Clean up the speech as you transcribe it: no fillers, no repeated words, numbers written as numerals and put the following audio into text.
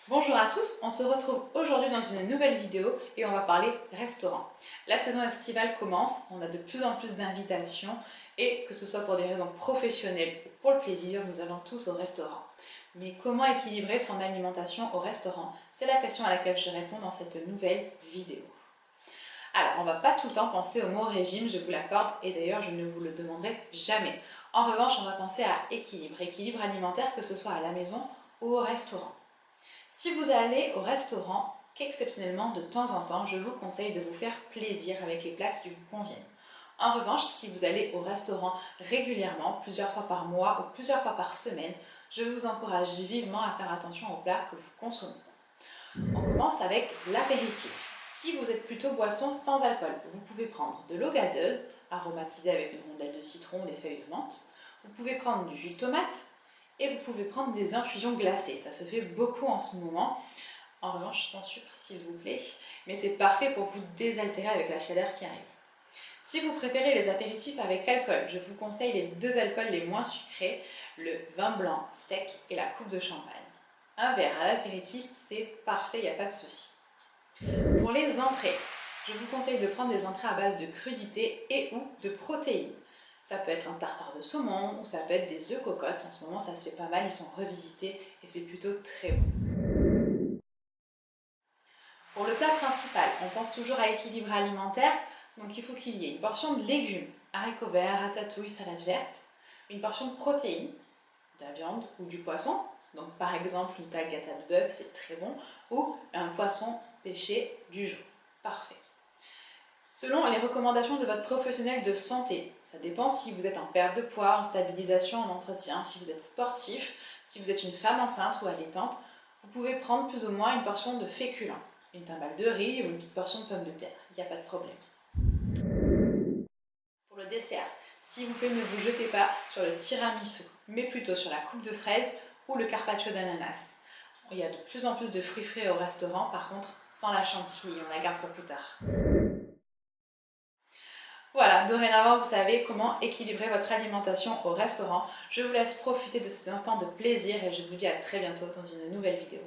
Bonjour à tous, on se retrouve aujourd'hui dans une nouvelle vidéo et on va parler restaurant. La saison estivale commence, on a de plus en plus d'invitations et que ce soit pour des raisons professionnelles ou pour le plaisir, nous allons tous au restaurant. Mais comment équilibrer son alimentation au restaurant? C'est la question à laquelle je réponds dans cette nouvelle vidéo. Alors, on ne va pas tout le temps penser au mot régime, je vous l'accorde, et d'ailleurs je ne vous le demanderai jamais. En revanche, on va penser à équilibre alimentaire, que ce soit à la maison ou au restaurant. Si vous allez au restaurant, qu'exceptionnellement de temps en temps, je vous conseille de vous faire plaisir avec les plats qui vous conviennent. En revanche, si vous allez au restaurant régulièrement, plusieurs fois par mois ou plusieurs fois par semaine, je vous encourage vivement à faire attention aux plats que vous consommez. On commence avec l'apéritif. Si vous êtes plutôt boisson sans alcool, vous pouvez prendre de l'eau gazeuse, aromatisée avec une rondelle de citron ou des feuilles de menthe. Vous pouvez prendre du jus de tomate et vous pouvez prendre des infusions glacées. Ça se fait beaucoup en ce moment. En revanche, sans sucre s'il vous plaît. Mais c'est parfait pour vous désaltérer avec la chaleur qui arrive. Si vous préférez les apéritifs avec alcool, je vous conseille les deux alcools les moins sucrés, le vin blanc sec et la coupe de champagne. Un verre à l'apéritif, c'est parfait, il n'y a pas de souci. Pour les entrées, je vous conseille de prendre des entrées à base de crudités et ou de protéines. Ça peut être un tartare de saumon ou ça peut être des œufs cocottes. En ce moment, ça se fait pas mal, ils sont revisités et c'est plutôt très bon. Pour le plat principal, on pense toujours à équilibre alimentaire, donc il faut qu'il y ait une portion de légumes, haricots verts, ratatouille, salade verte, une portion de protéines, de la viande ou du poisson, donc par exemple une tagliata de bœuf, c'est très bon, ou un poisson pêché du jour. Parfait. Selon les recommandations de votre professionnel de santé, ça dépend si vous êtes en perte de poids, en stabilisation, en entretien, si vous êtes sportif, si vous êtes une femme enceinte ou allaitante, vous pouvez prendre plus ou moins une portion de féculents, une timbale de riz ou une petite portion de pommes de terre, il n'y a pas de problème. Pour le dessert, s'il vous plaît, ne vous jetez pas sur le tiramisu, mais plutôt sur la coupe de fraises ou le carpaccio d'ananas. Il y a de plus en plus de fruits frais au restaurant, par contre, sans la chantilly, on la garde pour plus tard. Voilà, dorénavant, vous savez comment équilibrer votre alimentation au restaurant. Je vous laisse profiter de ces instants de plaisir et je vous dis à très bientôt dans une nouvelle vidéo.